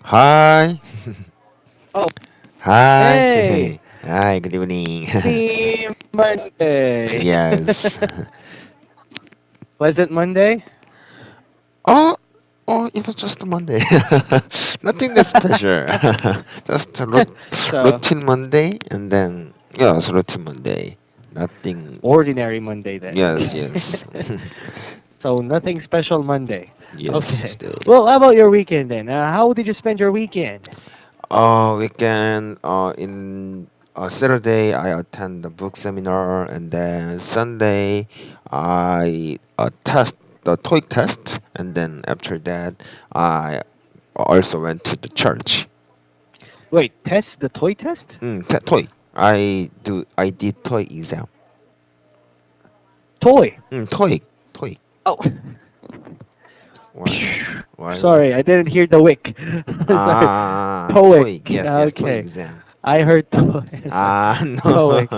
Hi. Oh, Hi. hey, Hi, good evening. happy Monday. Yes. Was it Monday? Oh, oh, it was just a Monday. Nothing that special. Just a So, routine Monday and then, yeah, it's routine Monday. Nothing. ordinary Monday then. Yes, yes. So, nothing special Monday. Yes, Okay. today. Well, how about your weekend then? How did you spend your weekend? Weekend, in Saturday, I attend the book seminar, and then Sunday, I test the TOEIC test, and then after that, I also went to the church. Wait, test the toy test? TOEIC. I did TOEIC exam. Toy. TOEIC, TOEIC. Oh, Why? Why? sorry, I didn't hear the wick. Sorry. TOEIC. TOEIC. Yes, yes, TOEIC Okay. exam. I heard toy. Sorry. No. TOEIC.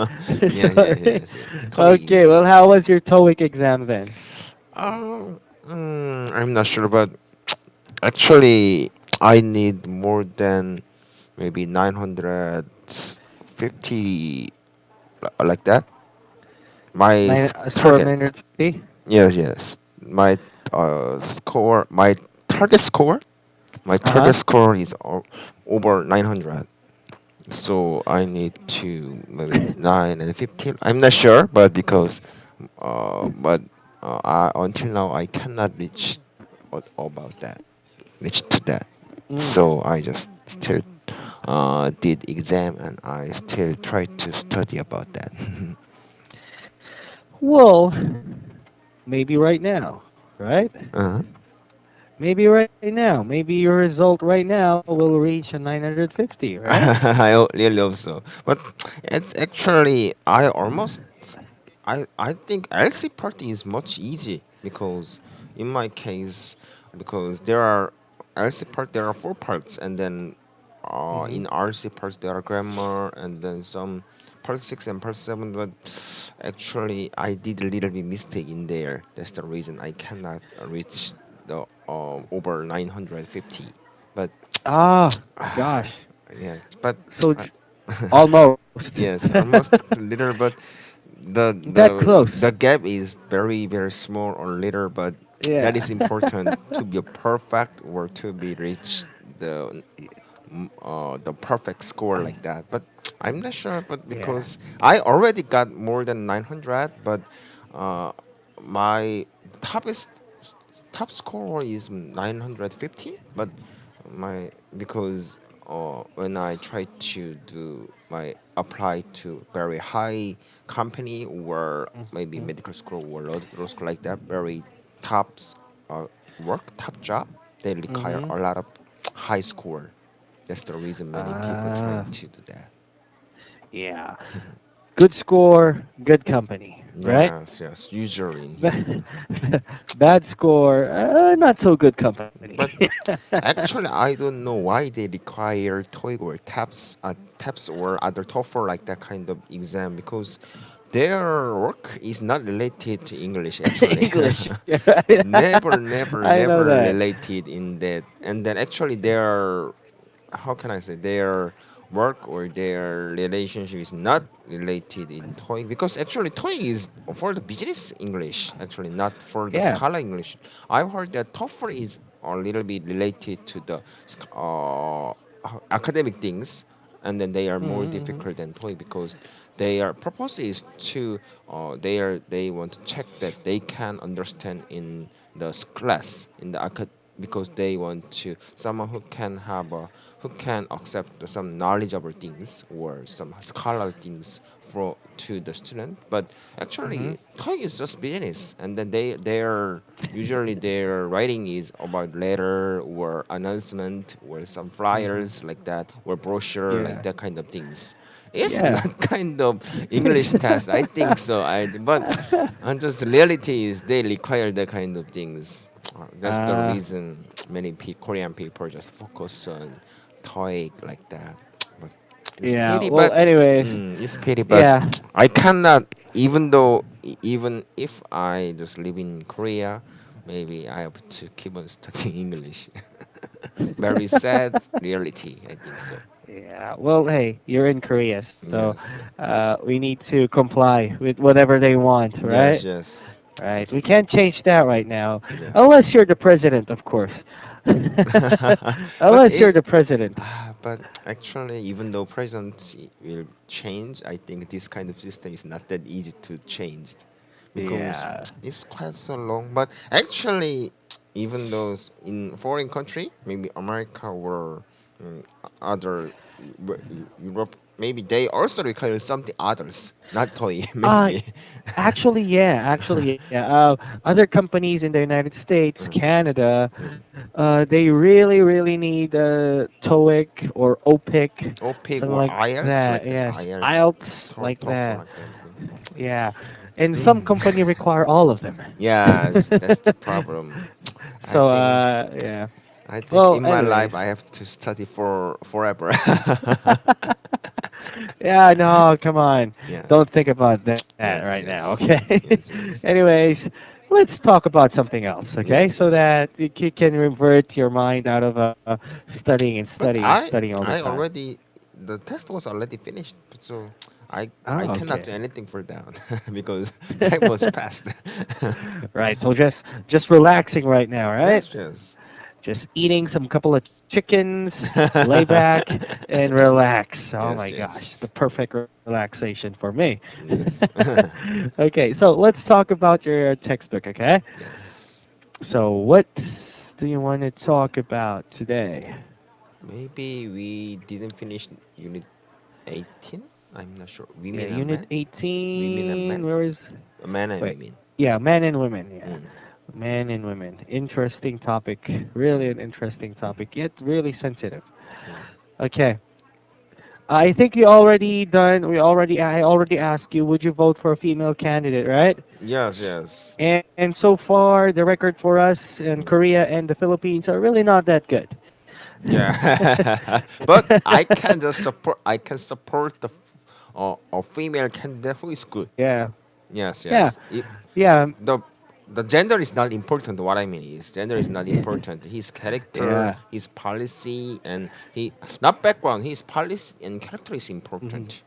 Yes, yes, Sorry. yes, yes. TOEIC Okay, exam. well, how was your TOEIC exam then? I'm not sure, but actually, I need more than maybe 950, like that. My Score of target, 950? yes, yes. My target score, my Uh-huh. target score is over 900. So I need to maybe 9 and 15. I'm not sure, but but until now I cannot reach about that. Reach to that. Mm. So I just still did exam and I still try to study about that. Well, maybe right now, right? uh Maybe right now. Maybe your result right now will reach a 950, right? really hope so. But it's actually I think LC party is much easy because in my case because there are LC part there are four parts and then Hmm. in RC parts there are grammar and then some part six and part seven, but actually I did a little bit mistake in there. That's the reason I cannot reach the over 950. But Ah, gosh. yes, but So uh, almost. yes, almost little, but the That close. the gap is very very small or little, but that Yeah. is important to be a perfect or to be reach the the perfect score like that. But I'm not sure, but Yeah. because I already got more than 900, but uh, my top is top score is 950, but my because when I try to do my apply to very high company or maybe Mhm. medical school or law school like that, very top uh, work, top job, they require Mhm. a lot of high score. That's the reason many people trying Ah, to do that. yeah. Good score, good company, right? Yes, yes, usually in here. Bad score, not so good company. But actually, I don't know why they require TOEIC or TAPS or other TOEFL like that kind of exam because their work is not related to English actually. English, right? I Never know that. related in that. And then actually their how can I say their work or their relationship is not related in TOEIC because actually TOEIC is for the business English actually not for the Yeah. Scala English. I've heard that TOEFL is a little bit related to the academic things, and then they are more Mm-hmm. difficult than TOEIC because their purpose is to they want to check that they can understand in the class in the because they want to someone who can have a who can accept some knowledgeable things or some scholarly things for to the student. But Mm-hmm. actually, TOEIC is just business, and then their usually their writing is about letter or announcement or some Mm-hmm. flyers like that or brochure like Yeah. that kind of things. It's Yeah. not kind of English test. I think so. But and just reality is they require that kind of things. That's the uh, reason many Korean people just focus on TOEIC like that. But it's yeah. pity, Well, but anyways, it's pity, but yeah. I cannot. Even though, even if I just live in Korea, maybe I have to keep on studying English. very sad reality. I think so. Yeah. Well, hey, you're in Korea, so Yes, we need to comply with whatever they want, right? yes, yes. Right. That's We the can't change that right now, yes. unless you're the president, of course. but Unless you're the president. but actually, even though president will change, I think this kind of system is not that easy to change because Yeah. it's quite so long. But actually, even those in foreign country, maybe America or other Europe, maybe they also require something others, not toy, Uh, maybe. actually, yeah. Other companies in the United States, Mm, Canada, mm. they really, really need TOEIC or OPIC, OPIC something or like IELTS that. like that. Yes, IELTS, IELTS, like TOEFL that. like that. Yeah, and some Mm. company require all of them. Yes, that's the problem. I So, think yeah. I think Well, in my anyways. life I have to study for forever. Yeah, no, come on. Yeah. Don't think about that right Yes, now, yes. okay? Yes, yes. Anyways, let's talk about something else, okay? Yes, So yes. that you can revert your mind out of studying and But studying and studying all the I time. already the test was already finished, so I Oh, cannot okay. do anything for that because time was past. Right. So just relaxing right now, right? Yes, yes. Just eating some couple of chickens, lay back and relax. Oh my Yes, gosh, the yes. perfect relaxation for me. Yes. Okay, so let's talk about your textbook, okay? Yes. So what do you want to talk about today? Maybe we didn't finish unit 18. I'm not sure. Yeah, Women and Unit men. Women and 18. men. Where is? Men and Wait. women. Yeah, men and women. Yeah, Mm. men and women. Interesting topic. Really an interesting topic. Yet really sensitive. Mm. Okay. I think you already done. I already asked you. Would you vote for a female candidate, right? Yes, yes. And so far, the record for us in Mm. Korea and the Philippines are really not that good. Yeah, but I can just support. I can support the a female candidate who is good. Yeah, Yes, yeah, yes. It, yeah, the the gender is not important. What I mean is gender is not important. His character, yeah. his policy, and he not background. His policy and character is Hmm. important.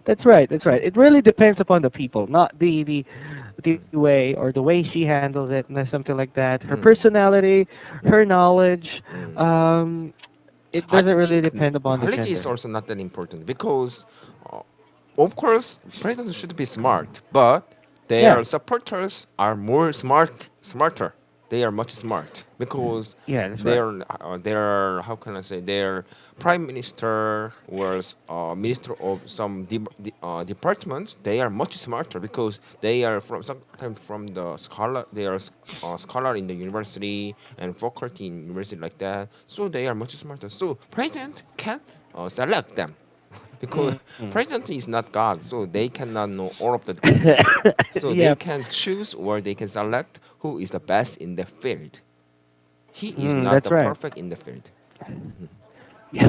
That's right. That's Mm, right. It really depends upon the people, not the mm, way or the way she handles it, and something like that. Her mm, personality, her knowledge. mm. Um, it I doesn't really think depend upon the knowledge is gender. also not that important because, uh, of course, presidents should be smart, but their Yeah, supporters are more smarter. They are much smart because yeah, that's right. their how can I say their prime minister was minister of some departments. They are much smarter because they are from sometimes from the scholar. They are scholar in the university and faculty in university like that. So they are much smarter. So president can select them because Mm. president is not God, so they cannot know all of the things. So they Yeah, can choose or they can select who is the best in the field. He is not that's the right. perfect in the field. Yeah,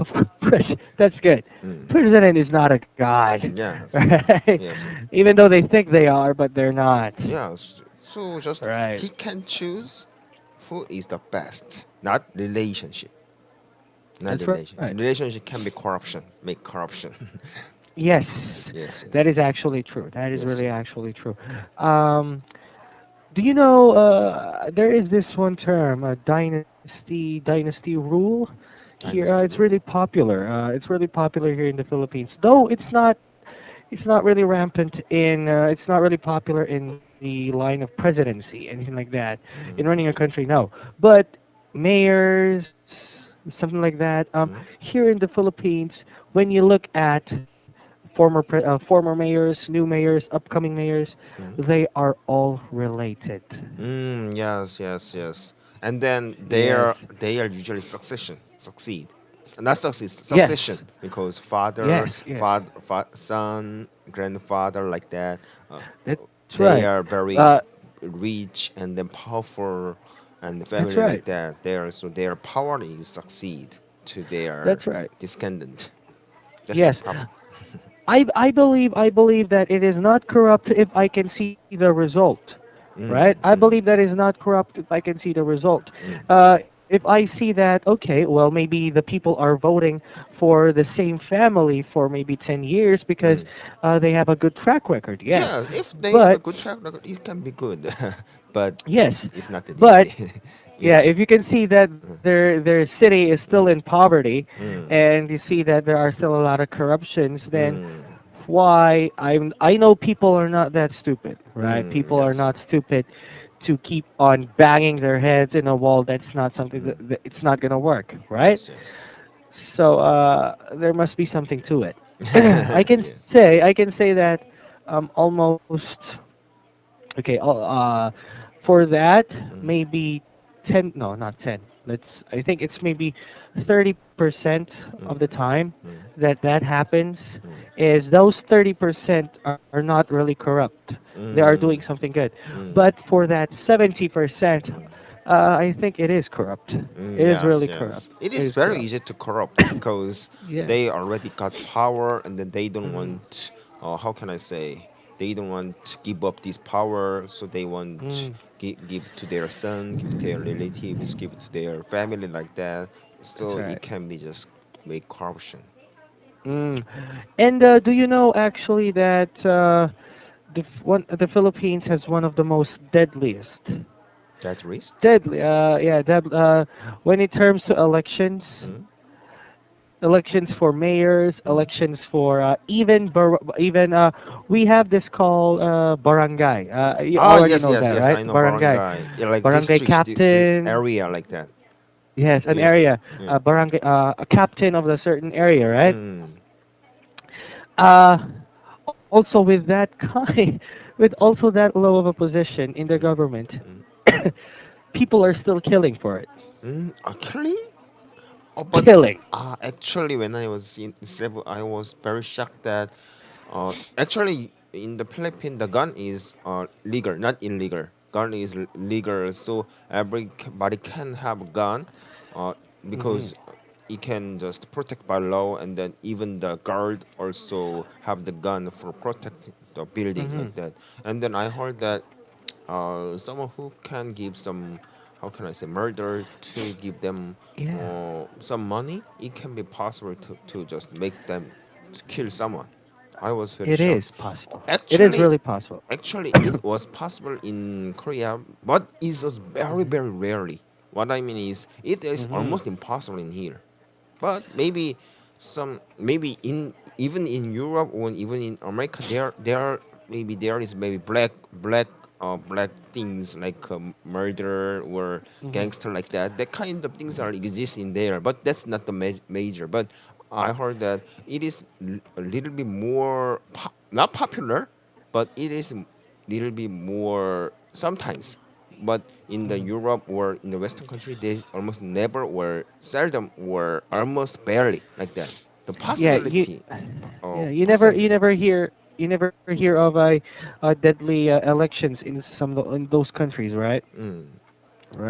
that's good. Mm. President is not a god, Yes, right? yes, Even though they think they are, but they're not. yes. So just Right. he can choose who is the best, not relationship. Not That's relation. right. Relationship can be corruption, make corruption. Yes, Yes, that yes, is actually true. That is yes. really actually true. Um, do you know there is this one term, dynasty rule? Here, it's Dynasty really rule. popular. It's really popular here in the Philippines, though it's not really rampant in it's not really popular in the line of presidency, anything like that. In Mm, running a country, no. But mayors, something like that. mm, Here in the Philippines, when you look at former mayors, new mayors, upcoming mayors, mm. they are all related. Yes, yes, yes. And then Yes. they are usually succeed, not succeed, Yes. succession because Yes. father, Yes. son, grandfather like that. Uh, That's right. they are very rich and then powerful, and the That's family right. like that. They are so their power is succeed to their That's right. descendant. That's the Yes. problem. I believe that it is not corrupt if I can see the result. Right? I believe Mm, that is not corrupt if I can see the result. mm, Uh, if I see that, okay, well, maybe the people are voting for the same family for maybe 10 years because Mm. they have a good track record, yes. Yeah, if they have a But, good track record, it can be good, but yes, it's not that but easy. yeah, Easy. if you can see that their city is still in Mm. poverty, Mm. and you see that there are still a lot of corruptions, then Mm. why I know people are not that stupid, right? Mm. People are Yes. not stupid to keep on banging their heads in a wall. That's not something Mm. that it's not gonna work, right? Yes. Yes. So there must be something to it. Yeah. I can say that almost okay. For that Mm. maybe 10. No, not 10. Let's. I think it's maybe 30% of the Mm. time Mm. that that happens. Mm. Is those 30% are not really corrupt. They are doing Mm. something good. Mm. But for that 70%, Mm. I think it is corrupt. Mm, It is yes, really corrupt. yes. It It is is very corrupt. easy to corrupt because Yeah. they already got power and then they don't Mhm. want, how can I say, they don't want to give up this power, so they want Mm, give to their son, give to their relatives, give to their family like that. that's So right. it can be just make corruption. Mm. And do you know actually that the Philippines has one of the most deadliest, That risk? deadly, when it comes to elections, Mm? elections for mayors, Mm? elections for even we have this called barangay. You Ah, already yes, know yes, that, yes. right? I know Barangay, barangay. Yeah, like barangay districts, the captain. area like that. Yes, an Yes. area, Yeah. barangay, a captain of a certain area, right? Mm. Uh, Also with that kind, with also that low of a position in the Mm. government, Mm. people are still killing for it. Mm. Actually, oh, but Killing. actually, when I was in Cebu, I was very shocked that actually in the Philippines the gun is legal, not illegal. Gun is legal, so everybody can have a gun, uh, Hmm. because it can just protect by law, and then even the guard also have the gun for protect the building Hmm. like that. And then I heard that someone who can give some, how can I say, murder to give them Yeah, some money, it can be possible to just make them to kill someone. I was very it is shocked. possible. It is Actually, really possible. actually, it was possible in Korea, but it was very, Hmm. very rarely. What I mean is, it is Hmm. almost impossible in here. But maybe maybe in even in Europe or even in America, maybe there is maybe black things like murder or Hmm. gangster like that. That kind of things are exist in there, but that's not the major. But I heard that it is a little bit more not popular, but it is a little bit more sometimes. But in the Hmm. Europe or in the Western country, they almost never or seldom or almost barely like that. The Yeah, possibility, you percentage. never hear of deadly elections in in those countries, right? Mm,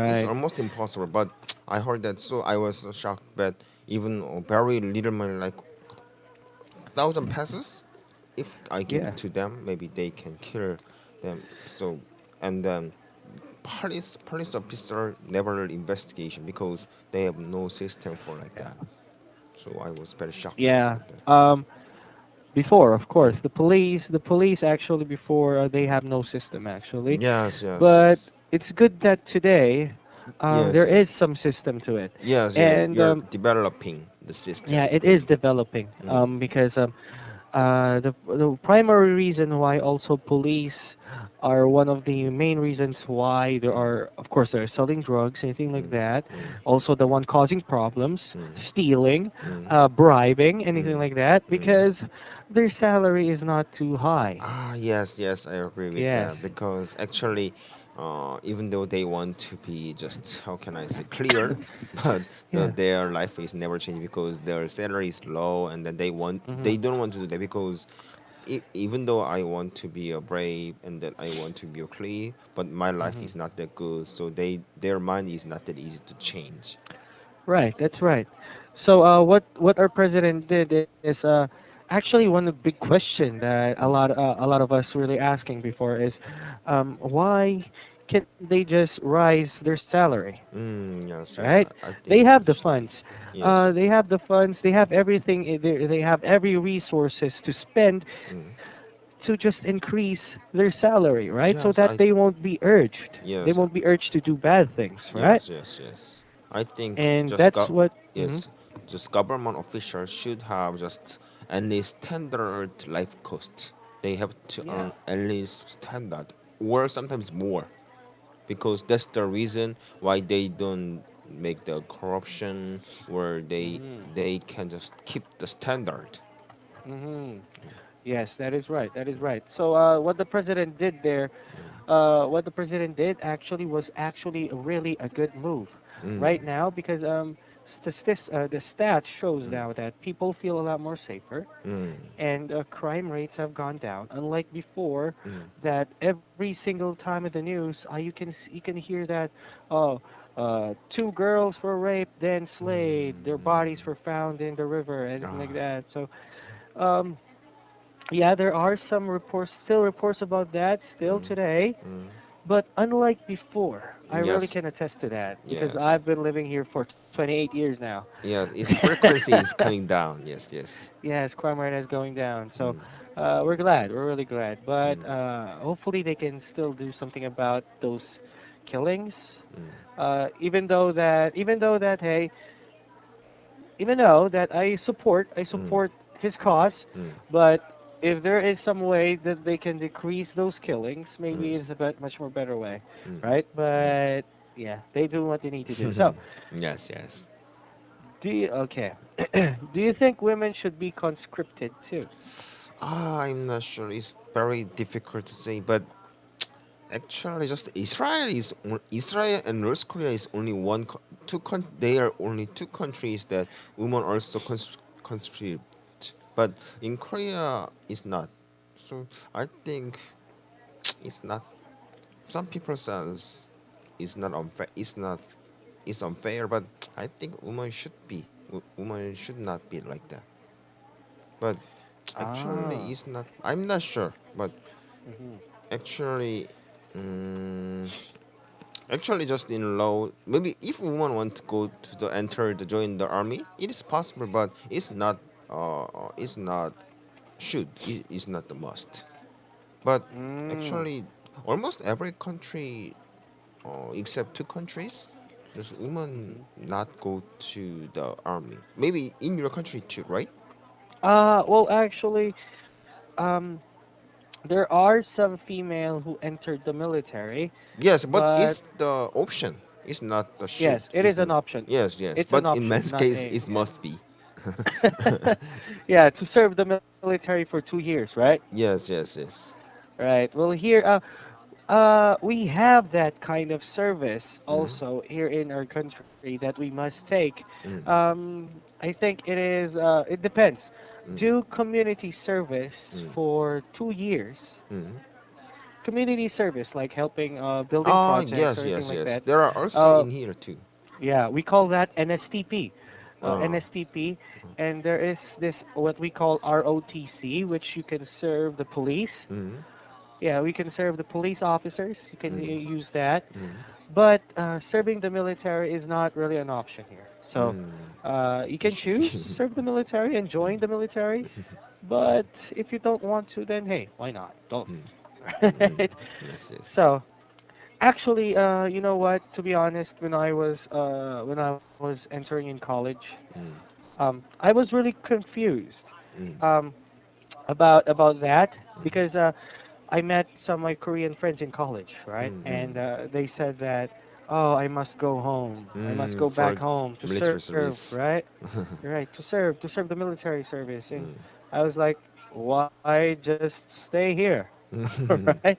it's Right. almost impossible. But I heard that, so I was so shocked. But even very little money, like 1,000 pesos, if I give Yeah. it to them, maybe they can kill them. So, and then police officer never investigation because they have no system for like that. So I was very shocked Yeah. like that. Before, of course, Mm. the police actually before they have no system actually, Yes, yes, but yes, it's good that today yes, there yes, is some system to it, yes, yeah. and You're developing the system, yeah, it is maybe. developing Mm. because the primary reason why also police are one of the main reasons why there Mm. are, of course, they're selling drugs, anything like Mm. that. Mm. Also, the one causing problems, Mm. stealing, Mm. bribing, anything Mm. like that, Mm. because their salary is not too high. Ah, yes, yes, I agree with Yes. that because actually, even though they want to be just, how can I say, clear, but Yeah. their life is never changing because their salary is low, and then Mhm. they don't want to do that because even though I want to be a brave and that I want to be a clear, but my life Mhm. is not that good, so their mind is not that easy to change. Right. That's right. So, what our president did is actually one of the big question that Mm. a lot of us really asking before is, why? can they just rise their salary? Yes, yes. Right? I They think have it the should be. funds. Yes. They have the funds. They have everything. They have every resources to spend Mm. to just increase their salary, right? So Yes, that I. they won't be urged. They Yes, won't be urged to do bad things, right? yes, yes, yes. I think And just that's what. Mhm. yes, just government officials should have just any standard life cost. They have to Yeah. earn at least standard or sometimes more because that's the reason why they don't make the corruption where Mhm. they can just keep the standard. Mhm. Yes, that is right. That is right. So what the president did there, what the president did actually was actually really a good move Mm, right now because the stats shows mm, now that people feel a lot more safer mm, and crime rates have gone down. Unlike before, mm, that every single time in the news, you can hear that, oh, two girls were raped, then slayed, their bodies mm. were found in the river, anything like Ah, that. So, um, yeah, there are some reports, still reports about that, still mm, today. mm. But unlike before, I really Yes, can attest to that because yes. I've been living here for 28 years now. Yes, its frequency is coming down. Yes, yes. Yes, crime rate is going down. So Mm, we're glad. We're really glad. But mm, hopefully they can still do something about those killings. mm, Even though that hey, even though that I mm, support his cause, mm, but if there is some way that they can decrease those killings, maybe mm, it's a bit much more better way, mm, right? mm. But yeah, they do what they need to do. So, Yes, yes. okay? Do you think women should be conscripted too? I'm not sure. It's very difficult to say, but actually, just Israel and North Korea is only they are only two countries that women also conscript, but in Korea it's not. So I think it's not. Some people says it's not unfair. It's unfair, but I think women should be. Women should not be like that. But actually, Ah. it's not. I'm not sure, but Hmm. actually. Um, Actually, just in law, maybe if women want to go to the enter the join the army, it is possible, but it's not. It's not should. It's not the must. But Mm. actually, almost every country, except two countries, there's women Hmm. not go to the army. Maybe in your country too, right? Well, actually, um, there are some female who entered the military, Yes, but but it's the option. It's not the should. yes, it is an option. Yes, yes. It's an But in option, man's not case, a it yeah. must be. Yeah, to serve the military for 2 years, right? Yes, yes, yes. Right. Well, here, we have that kind of service Mm, also here in our country that we must take. mm, I think it is. It depends. mm, Do community service mm, for 2 years. mm. Community service, like helping building Ah, projects or yes, anything yes, like yes. that. There are also Uh, in here too. yeah, we call that NSTP. Uh, NSTP, and there is this what we call ROTC, which you can serve the police. mm, Yeah, we can serve the police officers. You can mm, use that. mm, But serving the military is not really an option here. So mm. you It can should choose be. to serve the military and join the military. But if you don't want to, then hey, why not? Don't. Mm, mm. Right? Yes, yes. So actually, you know what? To be honest, when I was entering in college, Mm, I was really confused mm, um, about that because I met some of my Korean friends in college, right? mm, mm. And they said that, oh, I must go home. I must go For back home to military serve, service. right? Right, to serve the military service. And Mm. I was like, why just stay here, Mm, right?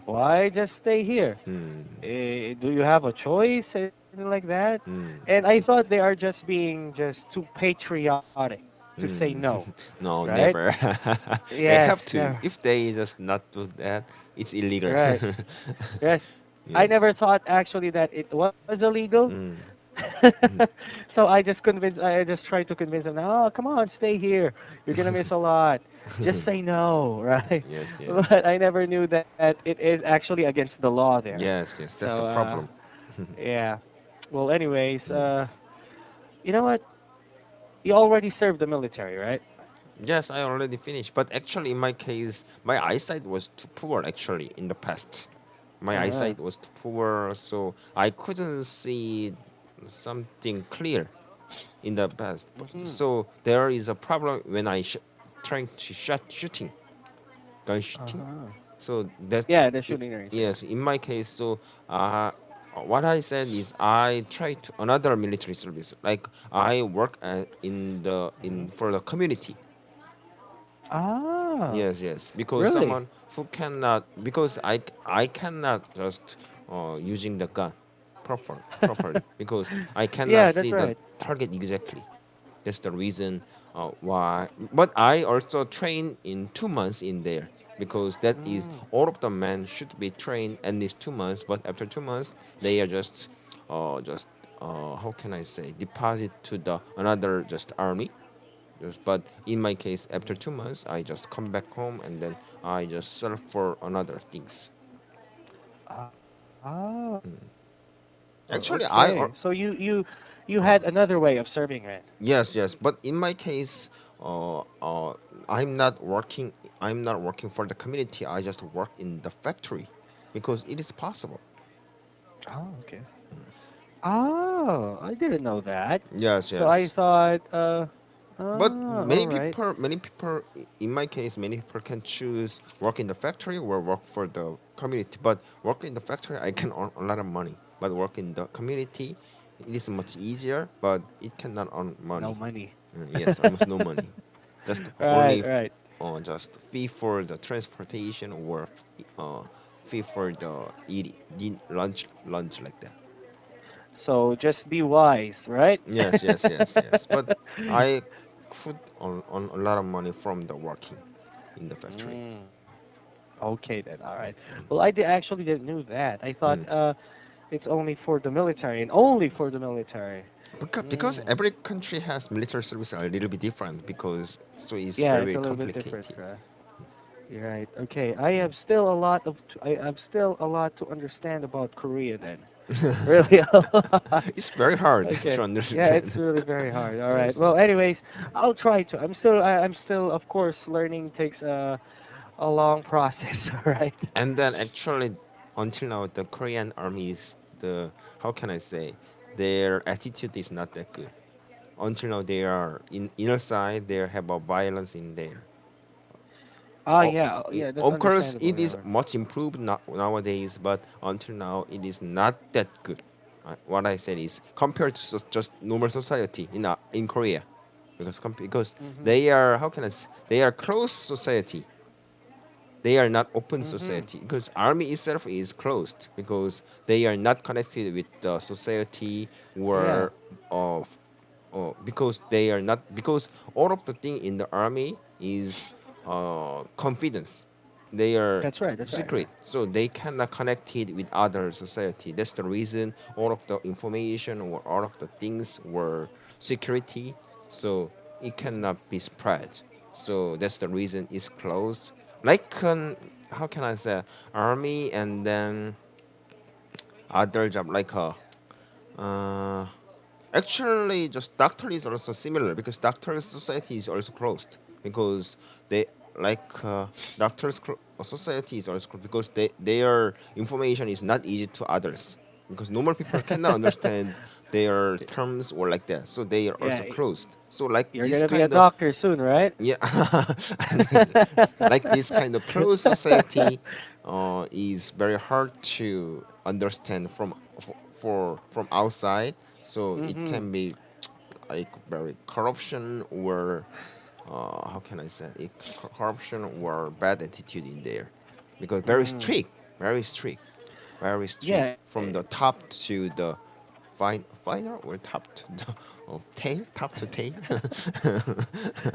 Why just stay here? mm, Do you have a choice, anything like that? mm, And I thought they are just being just too patriotic to say mm. no, No, right? never. They Yes, have to. no, If they just not do that, it's illegal. right. Yes. I Yes. never thought actually that it was illegal. Mm, mm, So I just tried to convince them, oh, come on, stay here. You're gonna miss a lot. Just say no, right? Yes, yes, But I never knew that it is actually against the law there. yes, yes. That's So, the problem. yeah. Well, anyways, Mm. you know what? You already served the military, right? Yes, I already finished. But actually, in my case, my eyesight was too poor. Actually, in the past, my Uh-huh. eyesight was too poor, so I couldn't see something clear in the past. Mhm. So there is a problem when trying to shooting, gun shooting. Uh-huh. So that Yeah, the I shooting range, yeah. yes, in my case, so uh, what I said is I tried another military service. Like I work in the Mhm. in for the community. Ah, Yes, yes, because really? someone who cannot, because I cannot just using the gun properly because I cannot Yeah, that's see the right. target exactly. That's the reason why. But I also train in 2 months in there because that is Mm. all of the men should be trained at least 2 months. But after 2 months, they are just how can I say, deposit to the another just army. Just, but in my case, after Mhm. 2 months, I just come back home and then I just search for another things. Ah, Actually, okay. So you had uh, another way of serving it. yes, yes, but in my case, I'm not working. I'm not working for the community. I just work in the factory, because it is possible. Oh, okay. Oh, I didn't know that. Yes, So I yes. thought, But all right. many people, in my case, many people can choose work in the factory or work for the community. But work in the factory, I can earn a lot of money. But work in the community, it is much easier, but it cannot earn No money. money. Yes, almost no money. Just Right, only right. just fee for the transportation or fee for the lunch like that. So just be wise, right? Yes, yes, yes, yes. But I could on a lot of money from the working in the factory. Mm, okay then. All right. Well, actually didn't knew that. I thought Mm. it's only for the military and only for the military. Because Mm. every country has military service are a little bit different, because so it's Yeah, it's very a little bit different. complicated. You're right. Okay. I have still a lot of I have still a lot to understand about Korea then. Really a lot. It's very hard Okay. to Yeah, it's understand. really very hard. All right. Yes, Well, anyways, I'll try to. I'm still of course learning takes a long process, all right? and then actually, until now, the Korean army is the, how can I say, their attitude is not that good. Until now, they are in inner side. They have a violence in there. Ah, O- yeah. Yeah, that's of course, understandable, it yeah. is much improved nowadays, but until now, it is not that good. What I said is compared to just normal society in Korea, because Mhm. they are, how can they are closed society. They are not open Mhm. society, because army itself is closed, because they are not connected with the society Yeah. or of because they are not, because all of the thing in the army is confidence. They are That's right. That's right. Yeah. secret, so they cannot connect it with other society. That's the reason all of the information or all of the things were security, so it Mhm. cannot be spread. So that's the reason it's closed. Like how can I say, army and then other job like uh, actually, just doctor is also similar, because doctor society is also closed, because they like doctors society is also closed, because their information is not easy to others, because normal people cannot understand their terms or like that, so they are Yeah. also closed. So like You're this gonna be a kind of, doctor soon, right? yeah, like this kind of closed society is very hard to understand from outside, so it Mhm. can be like very corruption or how can I say it, corruption or bad attitude in there, because Mhm. very strict, very strict Yeah. from the top to the finer, or top to the tail, top to tail.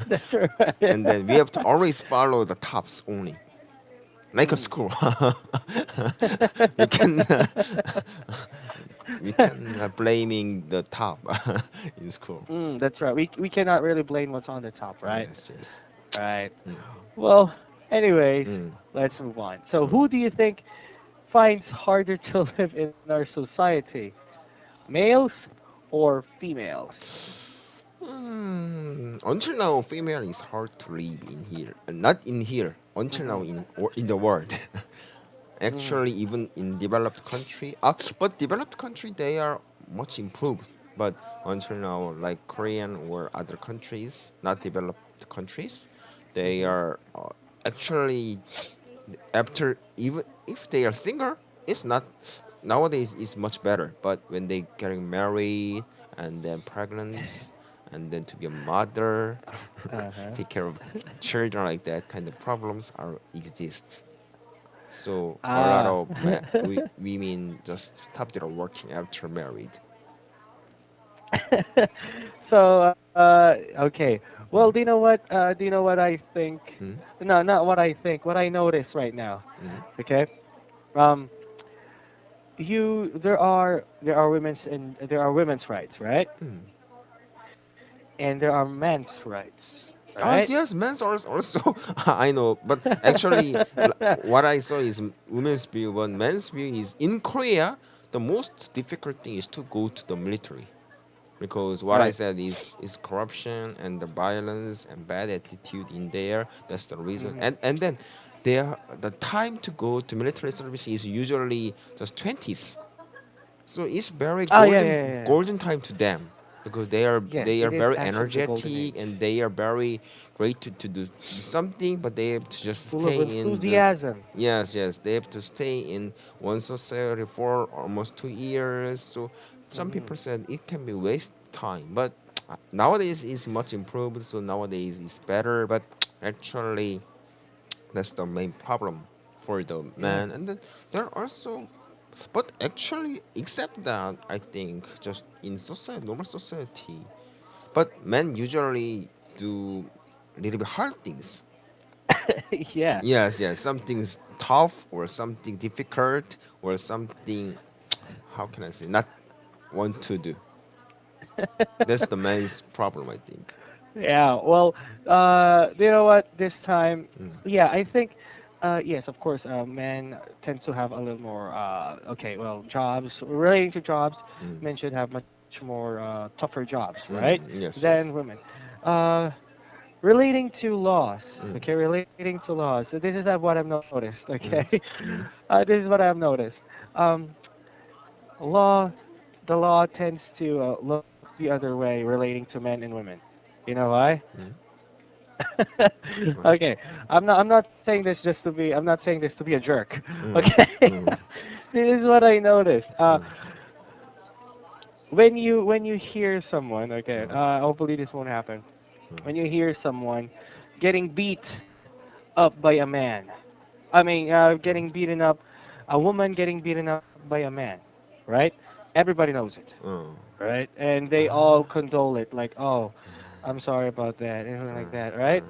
That's right. And then we have to always follow the tops only, like a Mm. school. we can we can blaming the top in school. That's right. We cannot really blame what's on the top, right? Yes, yes. Right. Mm, Well, anyways, mm, let's move on. So, mm. who do you think finds harder to live in our society? Males or females? Until now, female is hard to live in here. Not in here. Until now, Mhm. in the world. Mhm. Actually, even in developed country, but developed country they are much improved. But until now, like Korean or other countries, not developed countries, they Mhm. are actually after even if they are single, it's not nowadays it's much better. But when they getting married and then pregnant and then to be a mother, Uh-huh. take care of children like that kind of problems are exist. So a lot Ah. of women just stop their working after married. So, okay. Well, do you know what? Do you know what I think? Mm, No, not what I think. What I notice right now. mm, Okay. Um, there are women's rights, right? mm. And there are men's rights, right? Oh yes, men's are also I know, but actually, what I saw is women's view, but men's view is in Korea. The most difficult thing is to go to the military because what I Right. said is corruption and the violence and bad attitude in there. That's the reason, Mhm. and then there the time to go to military service is usually just 20s. So it's very Oh, yeah, yeah, yeah, yeah. golden time to them because Yes, they it are is very actually the golden energetic age, and they are very great to do something, but they have to just full of stay in the enthusiasm. yes, they have to stay in one society for almost 2 years. So some Mhm. people said it can be waste time, but nowadays it's much improved. So nowadays it's better, but actually that's the main problem for the Yeah. man, and then there are also but actually, except that, I think just in society, normal society, but men usually do little bit hard things. Yeah. Yes, something's tough or something difficult or something. How can I say? Not want to do. That's the man's problem, I think. Yeah. Well, you know what? This time, Mm, yeah, I think, yes, of course, men tend to have a little more, okay, well, jobs relating to jobs. mm, Men should have much more tougher jobs, right, yes, than yes. women. Uh, Relating to laws, Mm, okay, relating to laws. So this is what I've noticed, okay. mm, mm, This is what I've noticed. Um, law, the law tends to look the other way relating to men and women. You know why? mm, right. Okay, I'm not saying this just to be. I'm not saying this to be a jerk. Mm, Okay, mm, this is what I noticed. mm, When you hear someone, okay, mm, hopefully this won't happen. mm, When you hear someone getting beat up by a man, I mean, getting beaten up, a woman getting beaten up by a man, right? Everybody knows it, mm. right? And they all Ah, condole it, like, oh, I'm sorry about that, anything like that, right?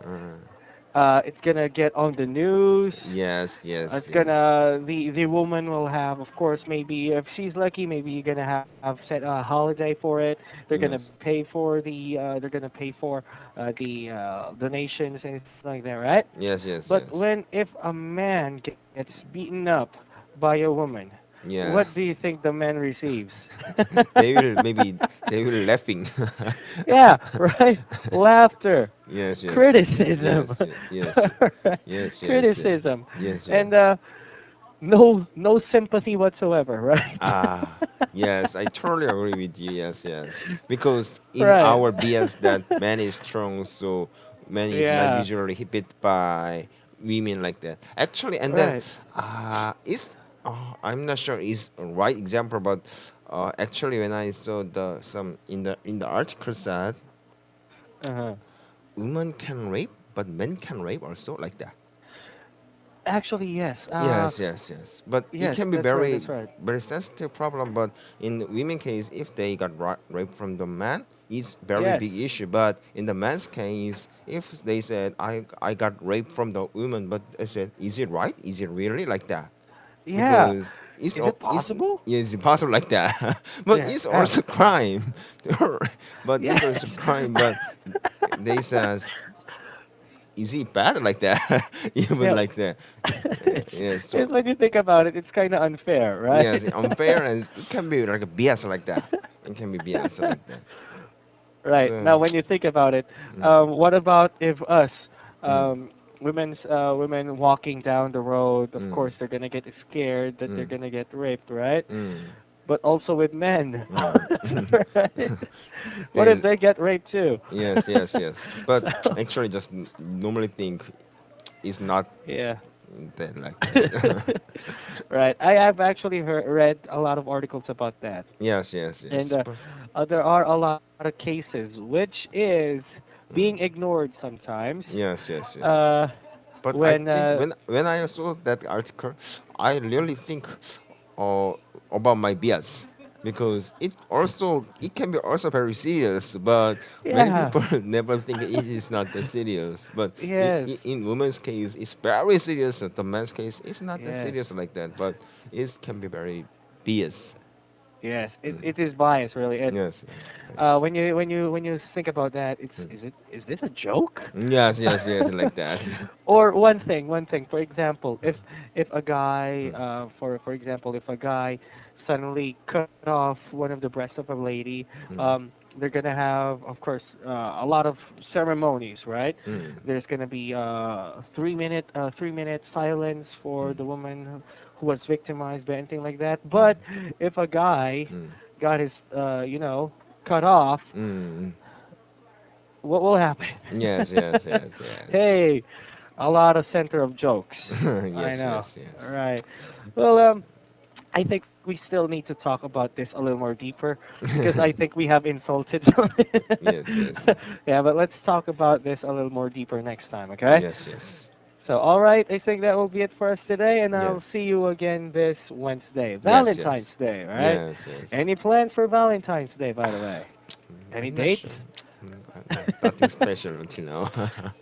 uh. It's gonna get on the news. Yes, It's yes, yes. gonna the woman will have, of course, maybe if she's lucky, maybe you're gonna have set a holiday for it. They're gonna Yes. pay for they're gonna pay for the donations, anything like that, right? Yes, yes, But yes. if a man gets beaten up by a woman, what Yeah. do you think the man receives? They will maybe they will laughing. Yeah, right. Laughter, Yes, yes. criticism, Yes, yes. right? Yes, yes, yes. Criticism, Yes, yes. and no sympathy whatsoever, right? Ah, yes, I totally agree with you. Yes, yes. Because in Right. our BS that man is strong, so man is not Yeah. usually hit by women like that. Actually, and then Right. is I'm not sure is a right example, but actually when I saw the some in the article said Uh-huh. women can rape, but men can rape also like that. Actually, yes. Yes. But it Yes, can be that's right. That's right. very sensitive problem. But in women case, if they got raped from the man, it's very Yes. big issue. But in the man's case, if they said I got raped from the woman, but I said, is it right? Is it really like that? Yeah. Because Is it it's possible? it's impossible like that. But Yeah. it's also crime. but Yeah. it's also crime. But they says is it bad like that? Even Yeah. like that. Yes. So It's when you think about it, it's kind of unfair, right? yes, unfair and it can be like a BS like that. It can be BS like that. Right. So. Now, when you think about it, Mm, what about if us, mm, women walking down the road, of mm, course, they're gonna get scared that they're mm, gonna get raped, right? mm, But also with men, mm. right? What if Then they get raped too? yes, yes, yes. But actually, just normally think it's not Yeah. that like that. Right. I have actually read a lot of articles about that, Yes, yes, and yes. But there are a lot of cases which is being mm, ignored sometimes. yes, yes, yes. Uh, But I when think when I saw that article, I really think uh, about my bias because it can be also very serious. But many yeah, people never think it is not that serious. But yes, in women's case, it's very serious. The man's case, it's not that yes, serious like that. But it can be very bias. yes. It Mm. it is bias, really. It's Yes, yes, bias. when you think about that, it's Mm. is this a joke? Yes, yes, yes, like that. Or one thing. For example, if a guy, Mm, for example, if a guy suddenly cut off one of the breasts of a lady, mm, they're gonna have, of course, a lot of ceremonies, right? mm, There's gonna be 3 minute silence for mm, the woman who was victimized by anything like that. But if a guy mm, got his, cut off, mm. what will happen? Yes, yes, yes, yes. Hey, a lot of center of jokes. I Yes, know. yes, All yes. right. Well, I think we still need to talk about this a little more deeper because I think we have insulted. Yes, yes, Yeah, but let's talk about this a little more deeper next time, okay? yes, yes, So, all right, I think that will be it for us today, and I'll yes, see you again this Wednesday, yes, Valentine's yes, Day, all right? yes, yes. Any plans for Valentine's Day, by the way? Any I'm not dates? sure. Nothing special to know.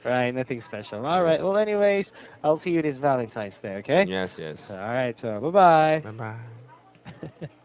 Right, nothing special. All right. Yes, Well, anyways, I'll see you this Valentine's Day. Okay. yes, All yes. right. So, bye Bye bye. bye.